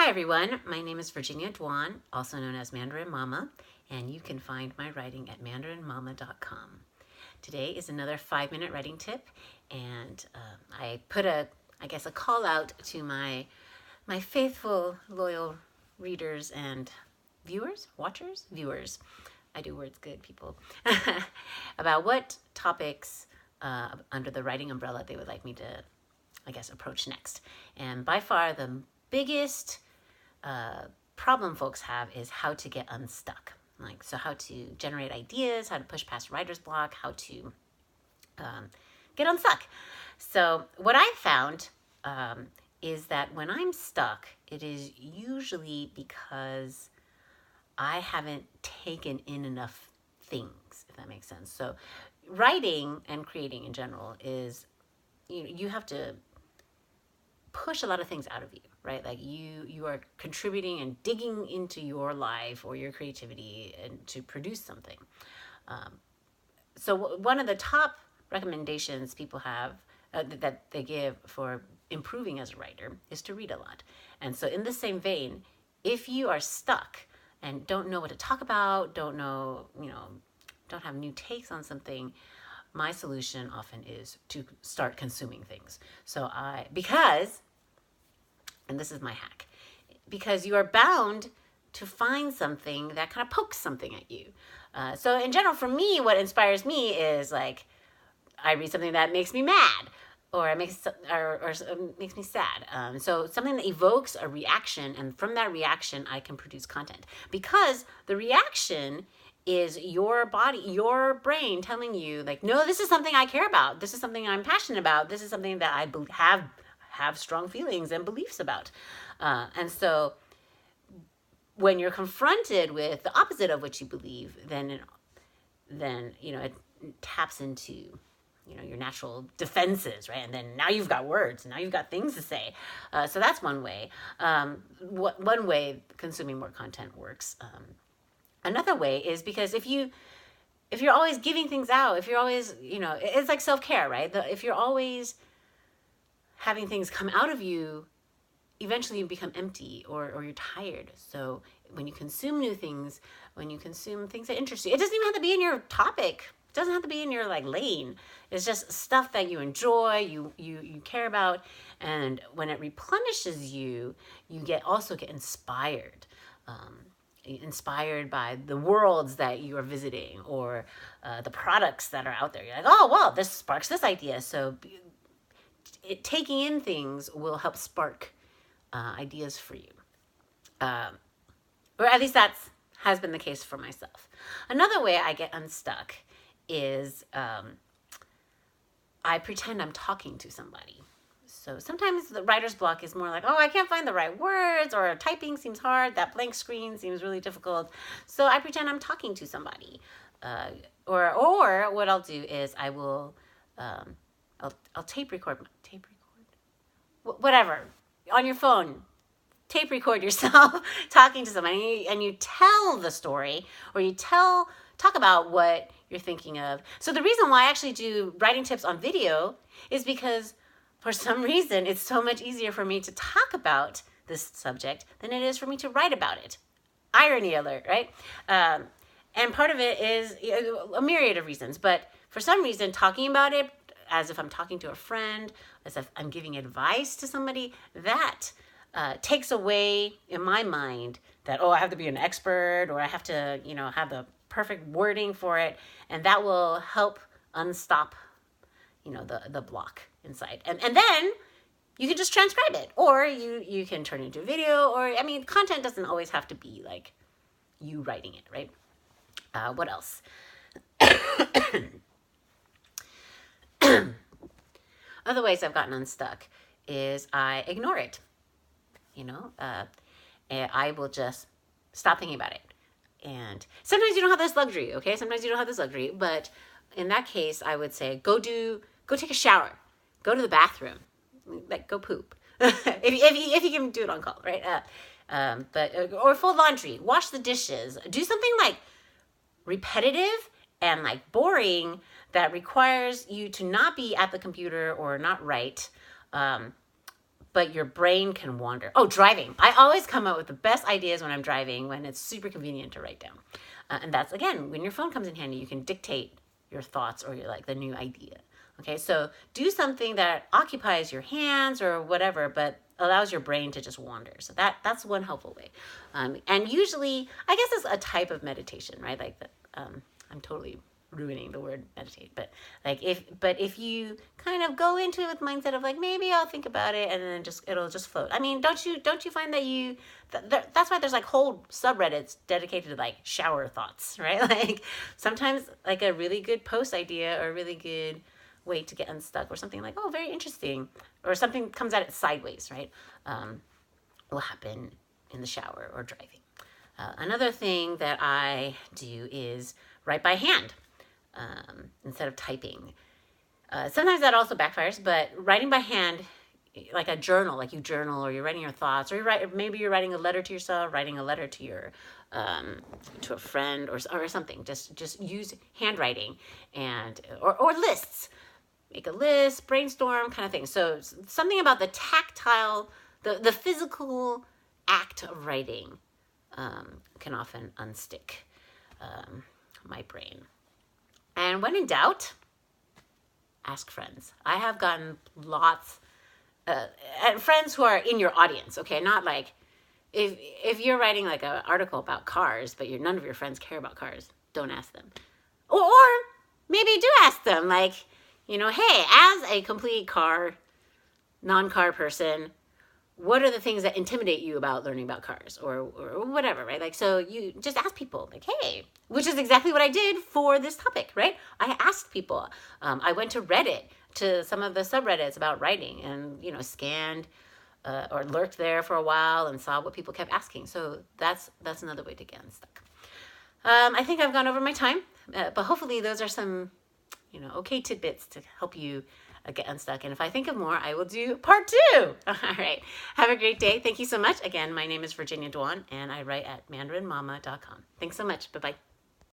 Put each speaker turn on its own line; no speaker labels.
Hi everyone, my name is Virginia Duan, also known as Mandarin Mama, and you can find my writing at mandarinmama.com. Today is another 5-minute writing tip, and I put a call out to my faithful, loyal readers and viewers. I do words good, people. About what topics under the writing umbrella they would like me to, approach next. And by far the biggest problem folks have is how to get unstuck. So how to generate ideas, how to push past writer's block, how to get unstuck. So what I found is that when I'm stuck, it is usually because I haven't taken in enough things, if that makes sense. So writing and creating in general is, you have to push a lot of things out of you, right? Like you are contributing and digging into your life or your creativity and to produce something. So one of the top recommendations people have that they give for improving as a writer is to read a lot. And so in the same vein, if you are stuck and don't know what to talk about, don't have new takes on something, my solution often is to start consuming things. And this is my hack, because you are bound to find something that kind of pokes something at you. So in general, for me, what inspires me is like, I read something that makes me mad, or it makes me sad. So something that evokes a reaction, and from that reaction, I can produce content. Because the reaction is your body, your brain telling you, like, no, this is something I care about. This is something I'm passionate about. This is something that I have strong feelings and beliefs about. And so when you're confronted with the opposite of what you believe, then it taps into your natural defenses, right? And then now you've got words, now you've got things to say. So that's one way. One way consuming more content works. Another way is because if you're always giving things out, if you're always, it's like self-care, right? If you're always having things come out of you, eventually you become empty or you're tired. So when you consume new things, when you consume things that interest you, it doesn't even have to be in your topic. It doesn't have to be in your lane. It's just stuff that you enjoy, you care about. And when it replenishes you, you also get inspired. Inspired by the worlds that you are visiting, or the products that are out there. You're like, oh, well, this sparks this idea. So taking in things will help spark ideas for you. Or at least has been the case for myself. Another way I get unstuck is I pretend I'm talking to somebody. So sometimes the writer's block is more like, oh, I can't find the right words, or typing seems hard, that blank screen seems really difficult. So I pretend I'm talking to somebody. Or what I'll do is I will, I'll tape record, whatever, on your phone. Tape record yourself talking to somebody, and you tell the story, or you talk about what you're thinking of. So the reason why I actually do writing tips on video is because for some reason it's so much easier for me to talk about this subject than it is for me to write about it. Irony alert, right? And part of it is a myriad of reasons, but for some reason talking about it as if I'm talking to a friend, as if I'm giving advice to somebody, that takes away in my mind that, oh, I have to be an expert, or I have to, have the perfect wording for it. And that will help unstop, the block inside. And then you can just transcribe it, or you can turn it into a video, or, content doesn't always have to be like you writing it, right? What else? Other ways I've gotten unstuck is I ignore it. And I will just stop thinking about it. And sometimes you don't have this luxury, okay? Sometimes you don't have this luxury, but in that case, I would say, go take a shower, go to the bathroom, go poop. if you can do it on call, right? Or fold laundry, wash the dishes, do something repetitive and boring that requires you to not be at the computer or not write, but your brain can wander. Oh, driving. I always come up with the best ideas when I'm driving, when it's super convenient to write down. And that's, again, when your phone comes in handy, you can dictate your thoughts or your, like, the new idea. Okay, so do something that occupies your hands or whatever, but allows your brain to just wander. So that's one helpful way. And usually, I guess it's a type of meditation, right? Like, I'm totally ruining the word meditate, but if you kind of go into it with mindset of like, maybe I'll think about it, and then it'll just float. I mean, don't you find that that's why there's like whole subreddits dedicated to like shower thoughts, right? Like sometimes like a really good post idea or a really good way to get unstuck or something like, oh, very interesting, or something comes at it sideways, right? Will happen in the shower or driving. Another thing that I do is write by hand instead of typing. Sometimes that also backfires, but writing by hand, like a journal, like you journal or you're writing your thoughts, or maybe you're writing a letter to yourself, writing a letter to your to a friend or something. Just use handwriting and or lists. Make a list, brainstorm, kind of thing. So something about the tactile, the physical act of writing can often unstick my brain. And when in doubt, ask friends. I have gotten lots, and friends who are in your audience, okay? Not like, if you're writing like an article about cars, but none of your friends care about cars, don't ask them. Or maybe do ask them, like, you know, hey, as a complete non-car person, what are the things that intimidate you about learning about cars or whatever, right? Like, so you just ask people, like, hey, which is exactly what I did for this topic, right? I asked people. I went to Reddit, to some of the subreddits about writing, and, you know, scanned or lurked there for a while and saw what people kept asking. So that's another way to get unstuck. I think I've gone over my time, but hopefully those are some, you know, okay tidbits to help you get unstuck. And if I think of more, I will do part 2. All right. Have a great day. Thank you so much. Again, my name is Virginia Duan, and I write at mandarinmama.com. Thanks so much. Bye-bye.